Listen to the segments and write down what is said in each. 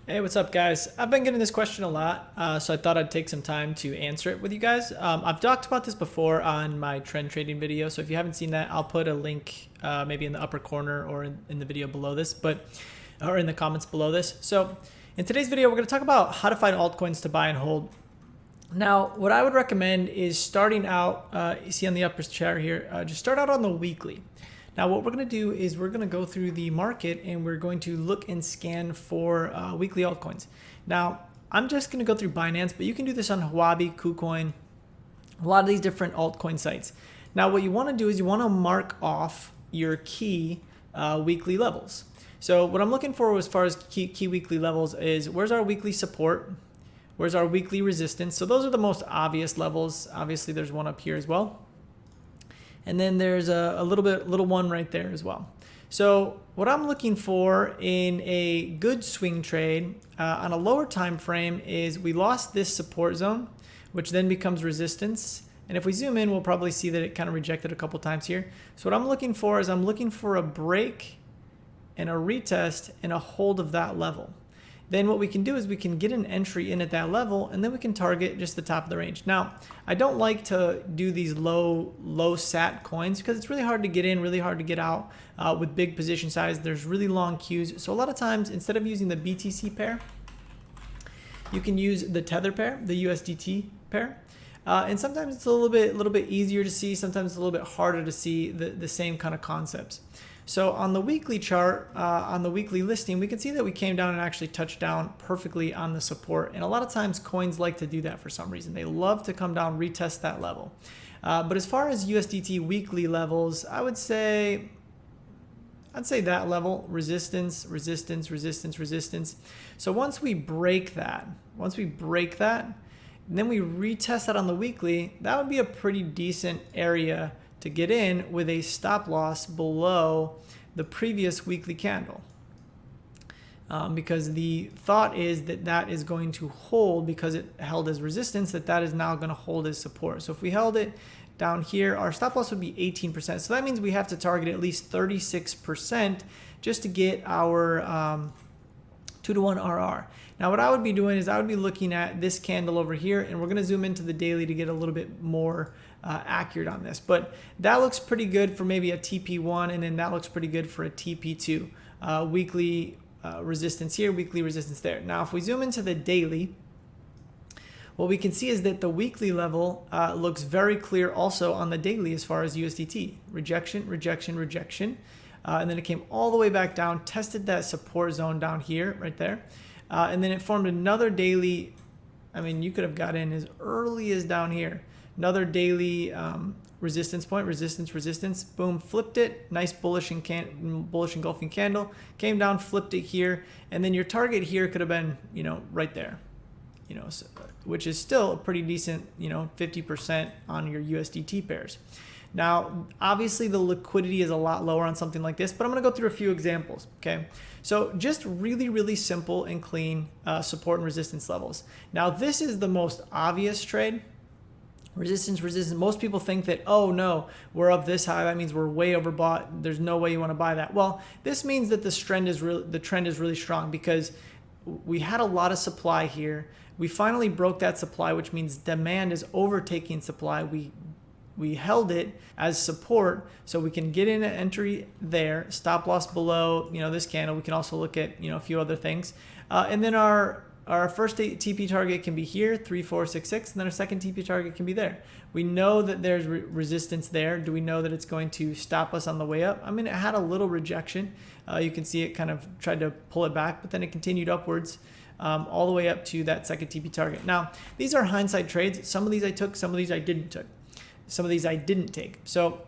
Hey, what's up, guys? I've been getting this question a lot, so I thought I'd take some time to answer it with you guys. I've talked about this before on my trend trading video, so if you haven't seen that, I'll put a link maybe in the upper corner or in the video below this, or in the comments below this. So in today's video, we're going to talk about how to find altcoins to buy and hold. Now, what I would recommend is starting out, you see on the upper chart here, just start out on the weekly. Now, what we're going to do is we're going to go through the market and we're going to look and scan for weekly altcoins. Now, I'm just going to go through Binance, but you can do this on Huobi, KuCoin, a lot of these different altcoin sites. Now, what you want to do is you want to mark off your key weekly levels. So what I'm looking for as far as key weekly levels is where's our weekly support? Where's our weekly resistance? So those are the most obvious levels. Obviously, there's one up here as well. And then there's a little one right there as well. So what I'm looking for in a good swing trade on a lower time frame is we lost this support zone, which then becomes resistance. And if we zoom in, we'll probably see that it kind of rejected a couple times here. So what I'm looking for is I'm looking for a break and a retest and a hold of that level. Then what we can do is we can get an entry in at that level, and then we can target just the top of the range. Now, I don't like to do these low sat coins because it's really hard to get in, really hard to get out with big position size. There's really long queues. So a lot of times, instead of using the BTC pair, you can use the Tether pair, the USDT pair. And sometimes it's a little bit easier to see. Sometimes it's a little bit harder to see the same kind of concepts. So on the weekly chart, on the weekly listing, we can see that we came down and actually touched down perfectly on the support. And a lot of times coins like to do that for some reason. They love to come down, retest that level. But as far as USDT weekly levels, I'd say that level, resistance, resistance, resistance, resistance. So once we break that, and then we retest that on the weekly, that would be a pretty decent area to get in with a stop loss below the previous weekly candle. Because the thought is that is going to hold because it held as resistance, that is now going to hold as support. So if we held it down here, our stop loss would be 18%. So that means we have to target at least 36% just to get our 2-to-1 RR. Now what I would be doing is I would be looking at this candle over here, and we're going to zoom into the daily to get a little bit more accurate on this. But that looks pretty good for maybe a TP1, and then that looks pretty good for a TP2. Weekly resistance here, weekly resistance there. Now if we zoom into the daily, what we can see is that the weekly level looks very clear also on the daily as far as USDT. Rejection, rejection, rejection. And then it came all the way back down, tested that support zone down here, right there. And then it formed another daily, I mean, you could have got in as early as down here. Another daily resistance point, resistance, resistance, boom, flipped it. Nice bullish engulfing candle. Came down, flipped it here. And then your target here could have been, right there. So, which is still a pretty decent, 50% on your USDT pairs. Now, obviously the liquidity is a lot lower on something like this, but I'm going to go through a few examples, okay? So just really, really simple and clean support and resistance levels. Now, this is the most obvious trade. Resistance, resistance. Most people think that, oh no, we're up this high. That means we're way overbought. There's no way you want to buy that. Well, this means that the trend is really strong because we had a lot of supply here. We finally broke that supply, which means demand is overtaking supply. We held it as support, so we can get in an entry there, stop loss below, this candle. We can also look at, a few other things. And then our first TP target can be here, 3466, and then our second TP target can be there. We know that there's resistance there. Do we know that it's going to stop us on the way up? I mean, it had a little rejection. You can see it kind of tried to pull it back, but then it continued upwards all the way up to that second TP target. Now, these are hindsight trades. Some of these I took, some of these I didn't take. Some of these I didn't take. So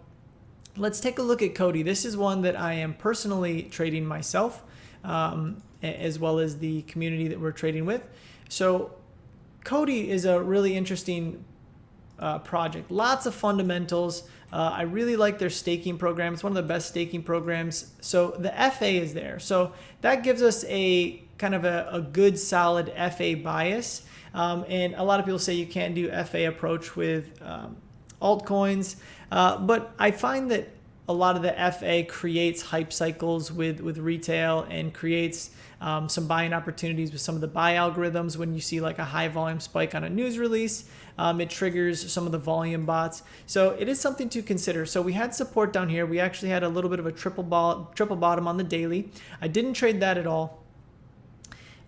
let's take a look at Cody. This is one that I am personally trading myself, as well as the community that we're trading with. So Cody is a really interesting project. Lots of fundamentals. I really like their staking program. It's one of the best staking programs. So the FA is there. So that gives us a kind of a good solid FA bias. And a lot of people say you can't do FA approach with altcoins, but I find that a lot of the FA creates hype cycles with retail and creates some buying opportunities with some of the buy algorithms. When you see like a high volume spike on a news release, it triggers some of the volume bots. So it is something to consider. So we had support down here. We actually had a little bit of a triple bottom on the daily. I didn't trade that at all.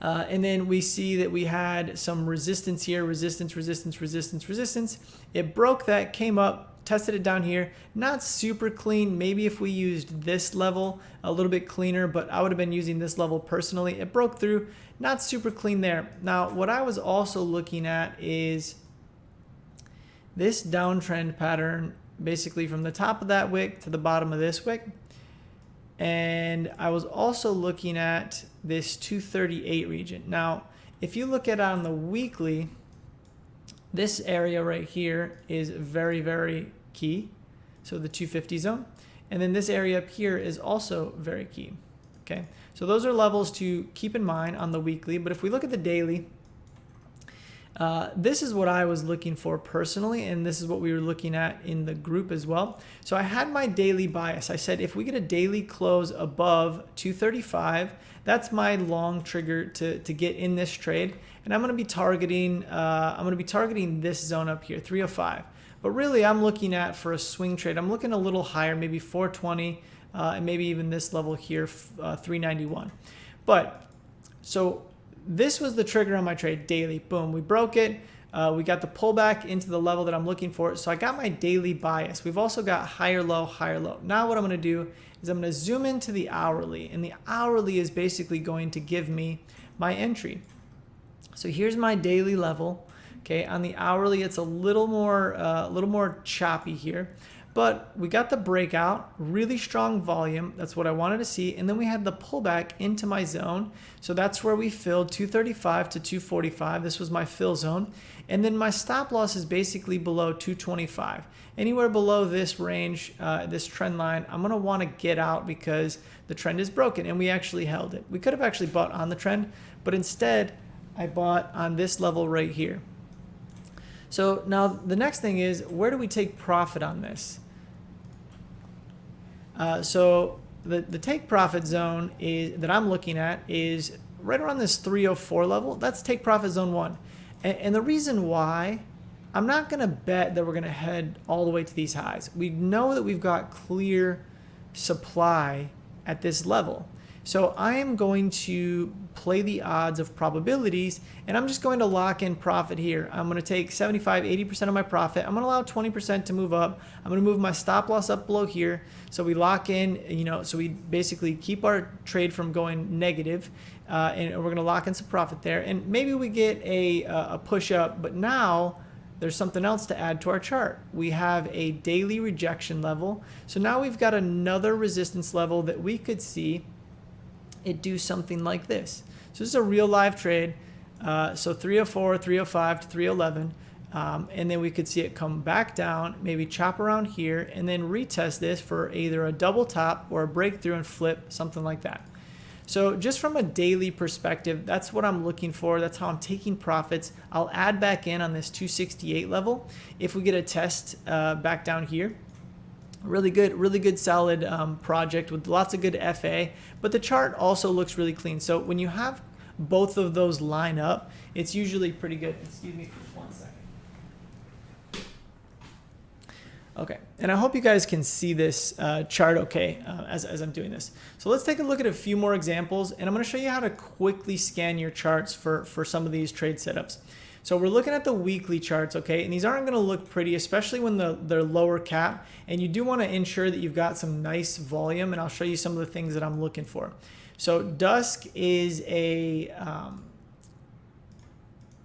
And then we see that we had some resistance here, resistance. It broke that, came up, tested it down here. Not super clean. Maybe if we used this level a little bit cleaner, but I would have been using this level personally. It broke through, not super clean there. Now, what I was also looking at is this downtrend pattern, basically from the top of that wick to the bottom of this wick. And I was also looking at this 238 region. Now, if you look at it on the weekly, this area right here is very, very key. So the 250 zone. And then this area up here is also very key. Okay, so those are levels to keep in mind on the weekly. But if we look at the daily, this is what I was looking for personally, and this is what we were looking at in the group as well. So I had my daily bias. I said if we get a daily close above 235, that's my long trigger to get in this trade, and I'm going to be targeting this zone up here, 305. But really, I'm looking at for a swing trade. I'm looking a little higher, maybe 420, and maybe even this level here, 391. But so this was the trigger on my trade daily. Boom, we broke it. We got the pullback into the level that I'm looking for. So I got my daily bias. We've also got higher low, higher low. Now what I'm going to do is I'm going to zoom into the hourly, and the hourly is basically going to give me my entry. So here's my daily level. Okay, on the hourly, it's a little more choppy here. But we got the breakout, really strong volume. That's what I wanted to see. And then we had the pullback into my zone. So that's where we filled 235 to 245. This was my fill zone. And then my stop loss is basically below 225. Anywhere below this range, this trend line, I'm going to want to get out because the trend is broken. And we actually held it. We could have actually bought on the trend, but instead I bought on this level right here. So now the next thing is, where do we take profit on this? So the take profit zone that I'm looking at is right around this 304 level. That's take profit zone 1. And the reason why, I'm not going to bet that we're going to head all the way to these highs. We know that we've got clear supply at this level. So I am going to play the odds of probabilities, and I'm just going to lock in profit here. I'm going to take 75, 80% of my profit. I'm going to allow 20% to move up. I'm going to move my stop loss up below here. So we lock in, so we basically keep our trade from going negative, and we're going to lock in some profit there. And maybe we get a push up, but now there's something else to add to our chart. We have a daily rejection level. So now we've got another resistance level that we could see it do something like this. So this is a real live trade. So 304, 305 to 311. And then we could see it come back down, maybe chop around here, and then retest this for either a double top or a breakthrough and flip, something like that. So just from a daily perspective, that's what I'm looking for. That's how I'm taking profits. I'll add back in on this 268 level if we get a test back down here. Really good solid project with lots of good FA, but the chart also looks really clean. So when you have both of those line up, it's usually pretty good. Excuse me for 1 second. Okay, and I hope you guys can see this chart okay as I'm doing this. So let's take a look at a few more examples, and I'm going to show you how to quickly scan your charts for some of these trade setups. So we're looking at the weekly charts, okay, and these aren't going to look pretty, especially when they're lower cap, and you do want to ensure that you've got some nice volume, and I'll show you some of the things that I'm looking for. So dusk is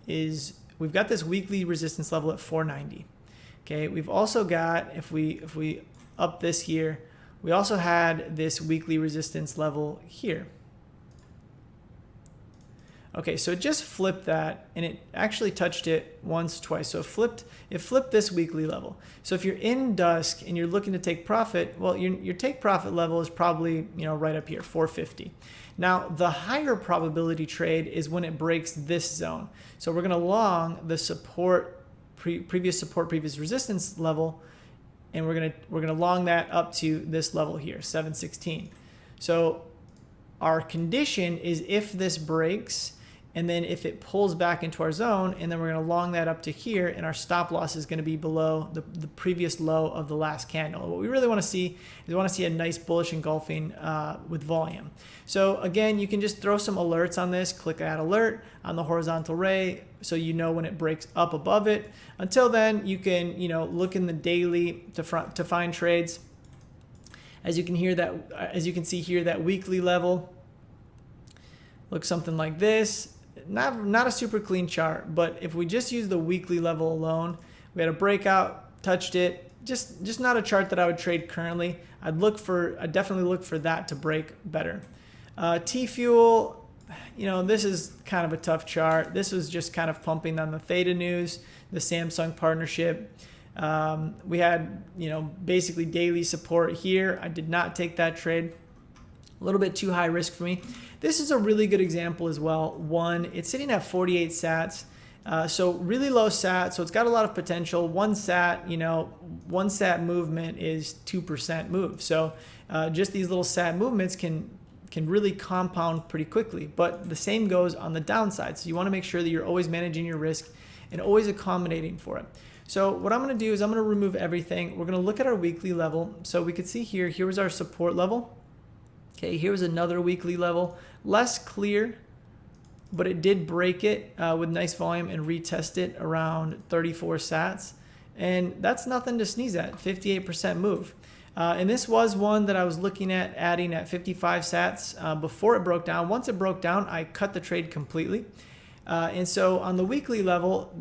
we've got this weekly resistance level at 490. Okay, we've also got, if we up this here, we also had this weekly resistance level here. Okay, so it just flipped that, and it actually touched it once, twice. So it flipped this weekly level. So if you're in dusk and you're looking to take profit, well, your take profit level is probably right up here, 450. Now the higher probability trade is when it breaks this zone. So we're going to long the support, previous resistance level and we're gonna long that up to this level here, 716. So our condition is if this breaks, and then if it pulls back into our zone, and then we're going to long that up to here, and our stop loss is going to be below the previous low of the last candle. What we really want to see is we want to see a nice bullish engulfing with volume. So again, you can just throw some alerts on this, click add alert on the horizontal ray, so you know when it breaks up above it. Until then, you can look in the daily to find trades. As you can see here, that weekly level looks something like this. Not a super clean chart, but if we just use the weekly level alone, we had a breakout, touched it. Just not a chart that I would trade currently. I'd definitely look for that to break better. T-Fuel, this is kind of a tough chart. This was just kind of pumping on the Theta news, the Samsung partnership. We had basically daily support here. I did not take that trade. A little bit too high risk for me. This is a really good example as well. One, it's sitting at 48 sats, so really low sat, so it's got a lot of potential. One sat movement is 2% move. So just these little sat movements can really compound pretty quickly. But the same goes on the downside. So you want to make sure that you're always managing your risk and always accommodating for it. So what I'm going to do is I'm going to remove everything. We're going to look at our weekly level. So we could see here was our support level. Okay, here's another weekly level, less clear, but it did break it with nice volume and retest it around 34 sats. And that's nothing to sneeze at, 58% move. And this was one that I was looking at adding at 55 sats before it broke down. Once it broke down, I cut the trade completely. And so on the weekly level,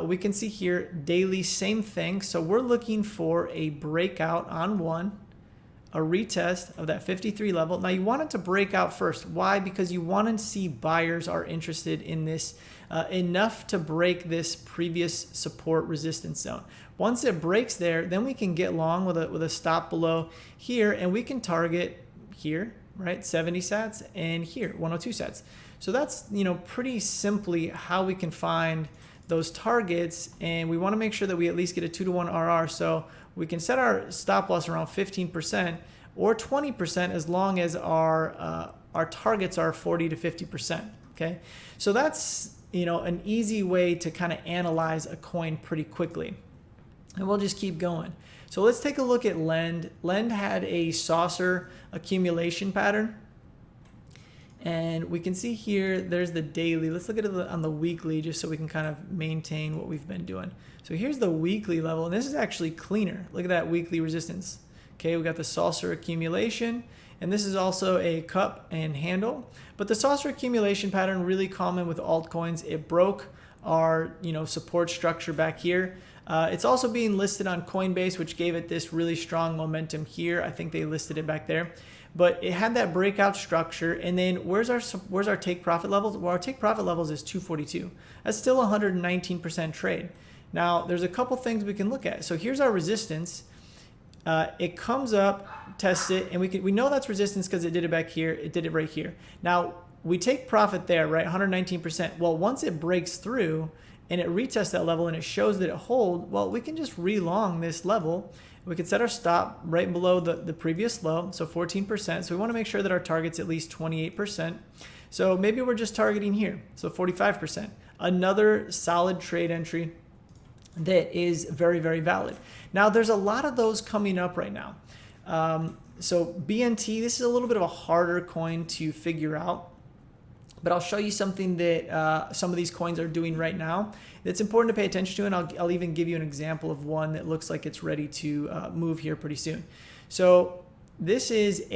we can see here daily, same thing. So we're looking for a breakout on one, a retest of that 53 level. Now you want it to break out first. Why? Because you want to see buyers are interested in this enough to break this previous support resistance zone. Once it breaks there, then we can get long with a stop below here, and we can target here, right? 70 sats, and here 102 sats. So that's pretty simply how we can find those targets, and we want to make sure that we at least get a 2-to-1 RR. So we can set our stop loss around 15% or 20% as long as our targets are 40 to 50%. Okay, so that's an easy way to kind of analyze a coin pretty quickly, and we'll just keep going. So let's take a look at Lend. Lend had a saucer accumulation pattern. And we can see here, there's the daily. Let's look at it on the weekly just so we can kind of maintain what we've been doing. So here's the weekly level, and this is actually cleaner. Look at that weekly resistance. Okay, we got the saucer accumulation, and this is also a cup and handle. But the saucer accumulation pattern, really common with altcoins. It broke our support structure back here. It's also being listed on Coinbase, which gave it this really strong momentum here. I think they listed it back there. But it had that breakout structure, and then where's our take profit levels? Well, our take profit levels is 242. That's still 119% trade. Now, there's a couple things we can look at. So here's our resistance. It comes up, tests it, and we know that's resistance because it did it back here. It did it right here. Now, we take profit there, right? 119%. Well, once it breaks through and it retests that level and it shows that it holds, well, we can just re-long this level. We can set our stop right below the previous low, so 14%. So we want to make sure that our target's at least 28%. So maybe we're just targeting here, so 45%. Another solid trade entry that is very, very valid. Now, there's a lot of those coming up right now. So BNT, this is a little bit of a harder coin to figure out, but I'll show you something that some of these coins are doing right now that's important to pay attention to, and I'll even give you an example of one that looks like it's ready to move here pretty soon. So this is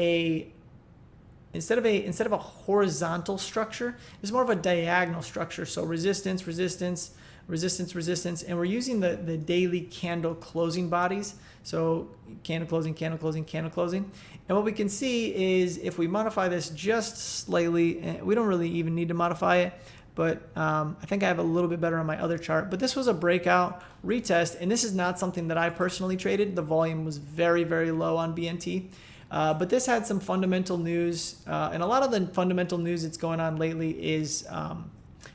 instead of a horizontal structure, it's more of a diagonal structure. So resistance, resistance, resistance, resistance, and we're using the daily candle closing bodies. So candle closing, candle closing, candle closing. And what we can see is if we modify this just slightly, we don't really even need to modify it, but I think I have a little bit better on my other chart. But this was a breakout retest, and this is not something that I personally traded. The volume was very, very low on BNT. But this had some fundamental news, and a lot of the fundamental news that's going on lately is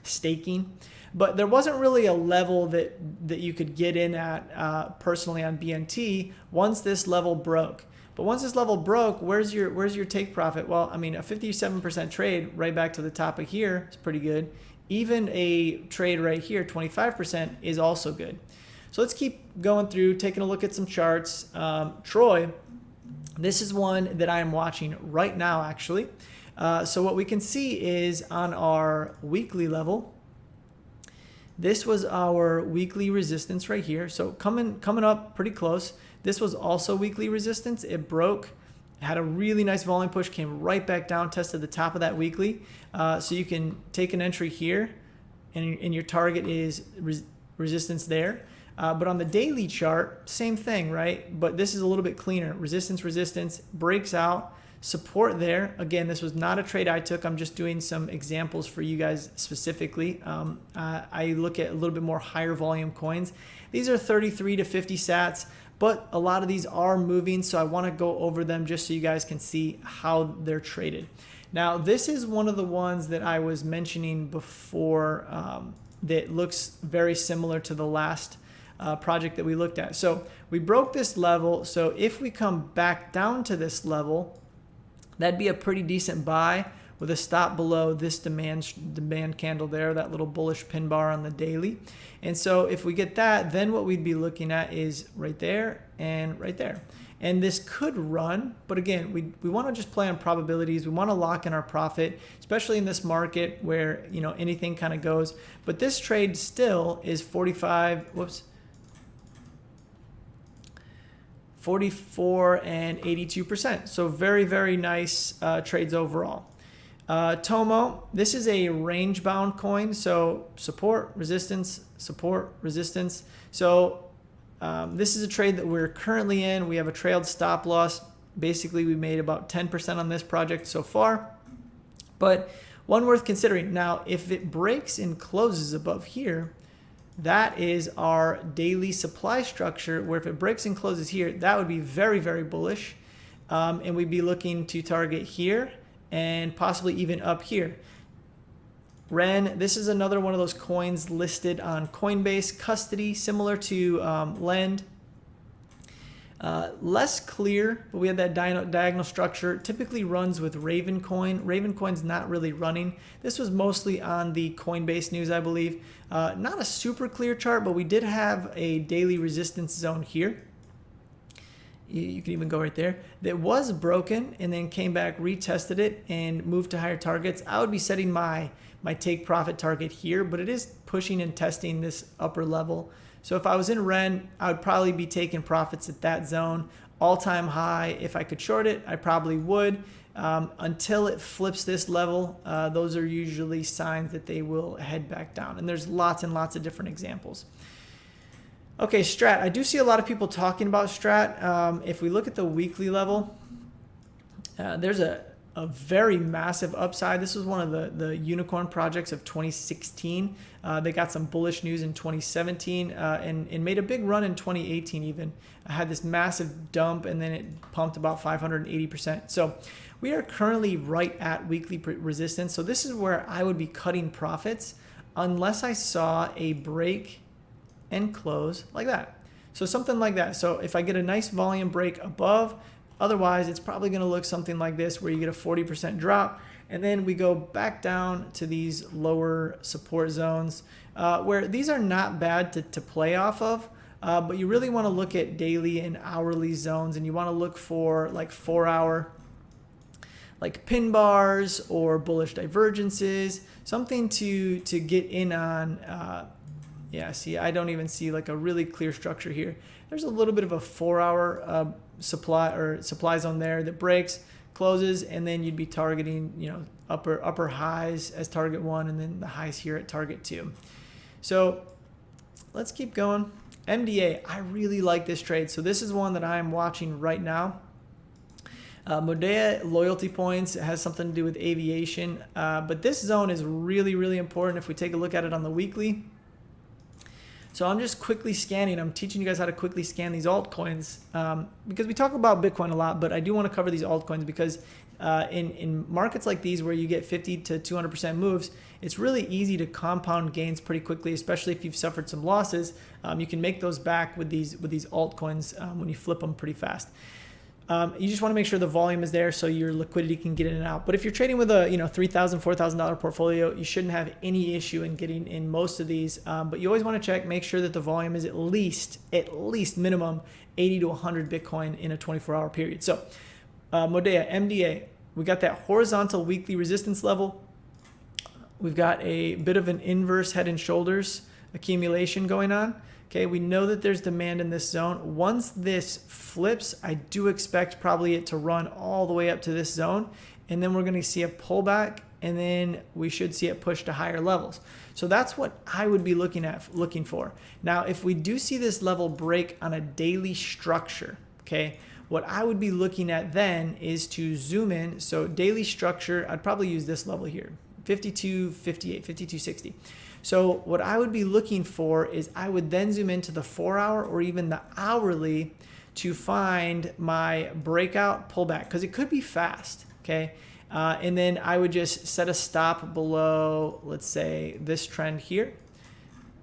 staking. But there wasn't really a level that you could get in at personally on BNT once this level broke. But once this level broke, where's your take profit? Well, I mean, a 57% trade right back to the top of here is pretty good. Even a trade right here, 25%, is also good. So let's keep going through, taking a look at some charts. Troy, this is one that I am watching right now, actually. So what we can see is on our weekly level, this was our weekly resistance right here. So coming up pretty close. This was also weekly resistance. It broke, had a really nice volume push, came right back down, tested the top of that weekly. So you can take an entry here, and your target is resistance there. But on the daily chart, same thing, right? But this is a little bit cleaner. Resistance, resistance, breaks out, support there. Again, this was not a trade I took. I'm just doing some examples for you guys specifically. I look at a little bit more higher volume coins. These are 33 to 50 sats, but a lot of these are moving, so I want to go over them just so you guys can see how they're traded. Now, this is one of the ones that I was mentioning before that looks very similar to the last project that we looked at. So we broke this level. So if we come back down to this level, that'd be a pretty decent buy with a stop below this demand candle there, that little bullish pin bar on the daily. And so if we get that, then what we'd be looking at is right there and right there. And this could run, but again, we want to just play on probabilities. We want to lock in our profit, especially in this market where, you know, anything kind of goes. But this trade still is 44 and 82%. So very, very nice trades overall. Tomo, this is a range bound coin. So support, resistance, support, resistance. So this is a trade that we're currently in. We have a trailed stop loss. Basically, we made about 10% on this project so far. But one worth considering. Now, if it breaks and closes above here, that is our daily supply structure, where if it breaks and closes here, that would be very, very bullish. And we'd be looking to target here and possibly even up here. Ren, this is another one of those coins listed on Coinbase custody, similar to Lend. Less clear, but we have that diagonal structure. Typically runs with Ravencoin. Ravencoin's not really running. This was mostly on the Coinbase news, I believe. Not a super clear chart, but we did have a daily resistance zone here. You can even go right there. That was broken and then came back, retested it, and moved to higher targets. I would be setting my take profit target here, but it is pushing and testing this upper level. So if I was in Ren, I would probably be taking profits at that zone. All-time high, if I could short it, I probably would. Until it flips this level, those are usually signs that they will head back down. And there's lots and lots of different examples. Okay, Strat. I do see a lot of people talking about Strat. If we look at the weekly level, there's a very massive upside. This was one of the unicorn projects of 2016. They got some bullish news in 2017 and made a big run in 2018 even. Had this massive dump and then it pumped about 580%. So we are currently right at weekly resistance. So this is where I would be cutting profits unless I saw a break and close like that. So something like that. So if I get a nice volume break above, otherwise it's probably going to look something like this, where you get a 40% drop, and then we go back down to these lower support zones, where these are not bad to play off of, but you really want to look at daily and hourly zones, and you want to look for like 4-hour like pin bars or bullish divergences, something to get in on. Yeah, see, I don't even see like a really clear structure here. There's a little bit of a 4-hour supply zone there that breaks, closes, and then you'd be targeting, you know, upper highs as target 1, and then the highs here at target 2. So let's keep going. MDA, I really like this trade. So this is one that I'm watching right now. Modea loyalty points has something to do with aviation, but this zone is really, really important. If we take a look at it on the weekly, So I'm just quickly scanning. I'm teaching you guys how to quickly scan these altcoins because we talk about Bitcoin a lot, but I do want to cover these altcoins because in markets like these where you get 50 to 200% moves, it's really easy to compound gains pretty quickly, especially if you've suffered some losses. You can make those back with these altcoins when you flip them pretty fast. You just want to make sure the volume is there so your liquidity can get in and out. But if you're trading with a $3,000, $4,000 portfolio, you shouldn't have any issue in getting in most of these. But you always want to check, make sure that the volume is at least minimum 80 to 100 Bitcoin in a 24-hour period. So Modea, MDA, we got that horizontal weekly resistance level. We've got a bit of an inverse head and shoulders accumulation going on. Okay, we know that there's demand in this zone. Once this flips, I do expect probably it to run all the way up to this zone, and then we're going to see a pullback, and then we should see it push to higher levels. So that's what I would be looking for. Now, if we do see this level break on a daily structure, okay, what I would be looking at then is to zoom in. So daily structure, I'd probably use this level here, 52.58, 52.60. So what I would be looking for is I would then zoom into the 4-hour or even the hourly to find my breakout pullback, because it could be fast, okay? And then I would just set a stop below, let's say, this trend here.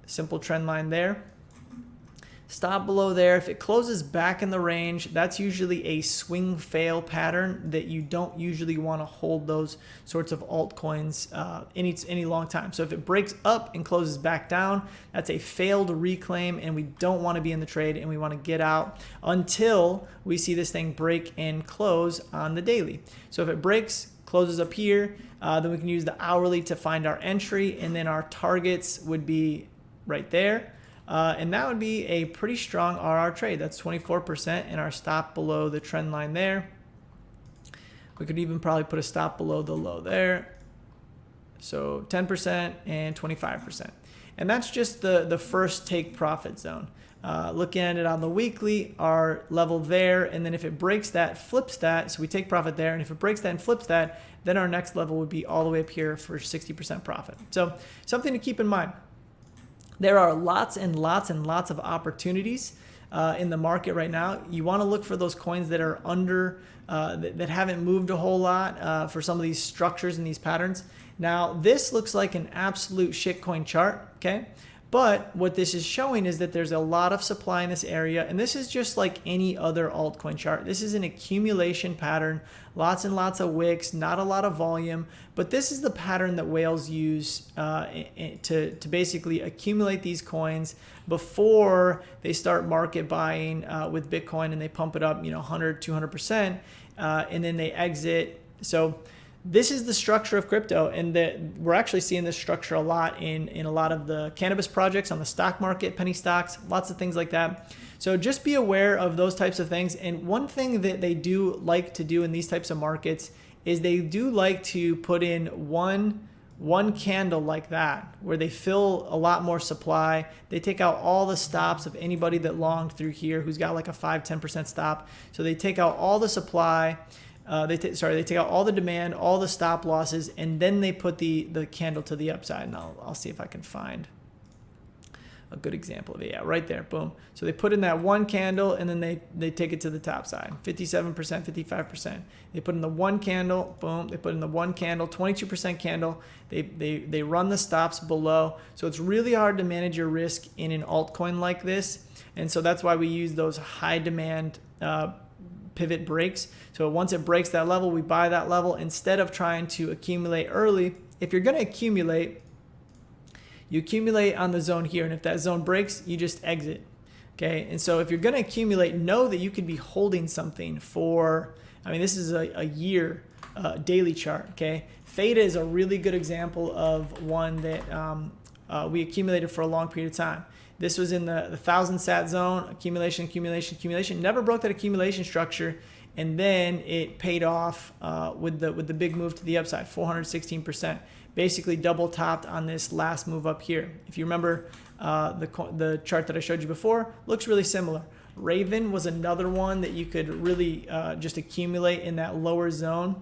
Simple trend line there. Stop below there. If it closes back in the range, that's usually a swing fail pattern that you don't usually want to hold those sorts of altcoins any long time. So if it breaks up and closes back down, that's a failed reclaim, and we don't want to be in the trade, and we want to get out until we see this thing break and close on the daily. So if it breaks, closes up here, then we can use the hourly to find our entry, and then our targets would be right there. And that would be a pretty strong RR trade. That's 24%, and our stop below the trend line there. We could even probably put a stop below the low there. So 10% and 25%. And that's just the first take profit zone. Looking at it on the weekly, our level there, and then if it breaks that, flips that, so we take profit there, and if it breaks that and flips that, then our next level would be all the way up here for 60% profit. So something to keep in mind. There are lots and lots and lots of opportunities in the market right now. You want to look for those coins that are under, that haven't moved a whole lot for some of these structures and these patterns. Now, this looks like an absolute shitcoin chart, okay? But what this is showing is that there's a lot of supply in this area, and this is just like any other altcoin chart. This is an accumulation pattern, lots and lots of wicks, not a lot of volume, but this is the pattern that whales use to basically accumulate these coins before they start market buying with Bitcoin, and they pump it up, 100, 200%, and then they exit. So this is the structure of crypto, and we're actually seeing this structure a lot in a lot of the cannabis projects on the stock market, penny stocks, lots of things like that. So just be aware of those types of things. And one thing that they do like to do in these types of markets is they do like to put in one candle like that, where they fill a lot more supply. They take out all the stops of anybody that longed through here who's got like a 5-10% stop. So they take out all the supply. They take out all the demand, all the stop losses, and then they put the candle to the upside. And I'll see if I can find a good example of it. Yeah, right there, boom. So they put in that one candle, and then they take it to the top side, 57%, 55%. They put in the one candle, boom. They put in the one candle, 22% candle. They run the stops below. So it's really hard to manage your risk in an altcoin like this, and so that's why we use those high demand pivot breaks. So once it breaks that level, we buy that level instead of trying to accumulate early. If you're going to accumulate, you accumulate on the zone here, and if that zone breaks, you just exit. Okay, and so if you're going to accumulate, know that you could be holding something for, this is a year daily chart. Okay, Theta is a really good example of one that we accumulated for a long period of time. This was in the 1,000 sat zone, accumulation, never broke that accumulation structure, and then it paid off with the big move to the upside, 416%. Basically double topped on this last move up here. If you remember the chart that I showed you before, looks really similar. Raven was another one that you could really just accumulate in that lower zone.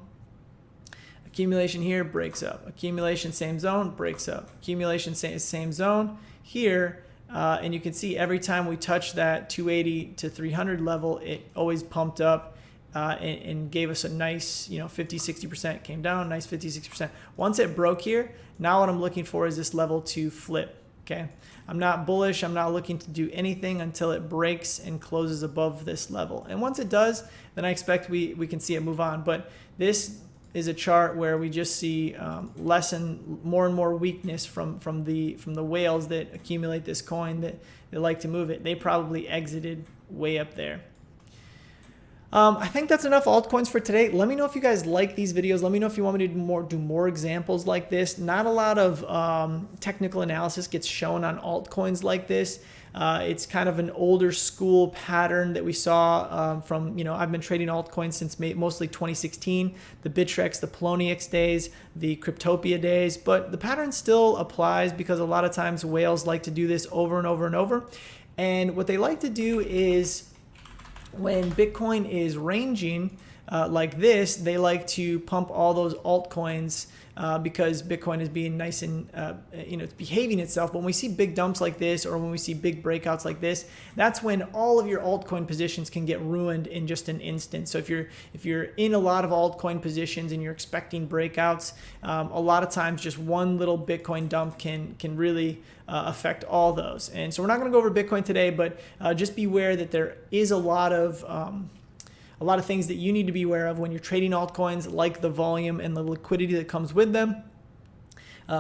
Accumulation here, breaks up. Accumulation, same zone, breaks up. Accumulation, same zone. Here, And you can see every time we touched that 280 to 300 level, it always pumped up and gave us a nice, 50, 60%, came down, nice 50, 60%. Once it broke here, now what I'm looking for is this level to flip. Okay, I'm not bullish. I'm not looking to do anything until it breaks and closes above this level. And once it does, then I expect we can see it move on. But this is a chart where we just see more and more weakness from the whales that accumulate this coin, that they like to move it. They probably exited way up there. I think that's enough altcoins for today. Let me know if you guys like these videos. Let me know if you want me to do more examples like this. Not a lot of technical analysis gets shown on altcoins like this. It's kind of an older school pattern that we saw from, I've been trading altcoins since mostly 2016, the Bittrex, the Poloniex days, the Cryptopia days, but the pattern still applies because a lot of times whales like to do this over and over and over. And what they like to do is, when Bitcoin is ranging like this, they like to pump all those altcoins because Bitcoin is being nice and it's behaving itself. But when we see big dumps like this, or when we see big breakouts like this, that's when all of your altcoin positions can get ruined in just an instant. So if you're in a lot of altcoin positions and you're expecting breakouts, a lot of times just one little Bitcoin dump can really affect all those. And so we're not going to go over Bitcoin today, but just beware that there is a lot of things that you need to be aware of when you're trading altcoins, like the volume and the liquidity that comes with them.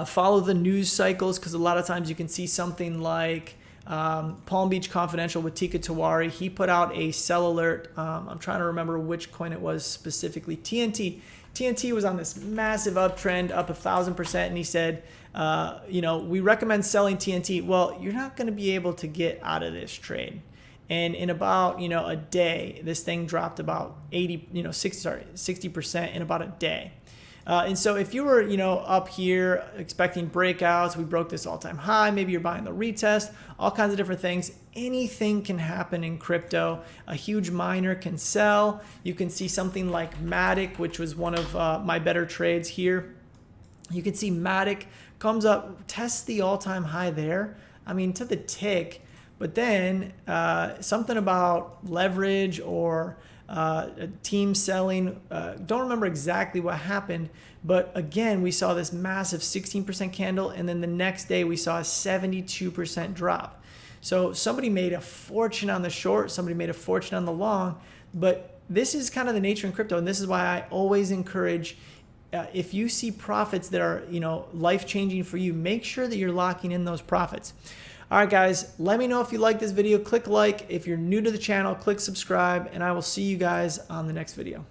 Follow the news cycles, because a lot of times you can see something like Palm Beach Confidential with Tika Tawari. He put out a sell alert. I'm trying to remember which coin it was specifically. TNT. TNT was on this massive uptrend, up 1,000%, and he said, we recommend selling TNT. Well, you're not going to be able to get out of this trade. And in about, a day, this thing dropped about 60% in about a day. And so if you were, up here expecting breakouts, we broke this all-time high, maybe you're buying the retest, all kinds of different things. Anything can happen in crypto. A huge miner can sell. You can see something like Matic, which was one of my better trades here. You can see Matic comes up, tests the all-time high there. I mean, to the tick. But then something about leverage or a team selling, don't remember exactly what happened, but again, we saw this massive 16% candle, and then the next day we saw a 72% drop. So somebody made a fortune on the short, somebody made a fortune on the long, but this is kind of the nature in crypto, and this is why I always encourage, if you see profits that are life-changing for you, make sure that you're locking in those profits. All right, guys, let me know if you like this video. Click like. If you're new to the channel, click subscribe, and I will see you guys on the next video.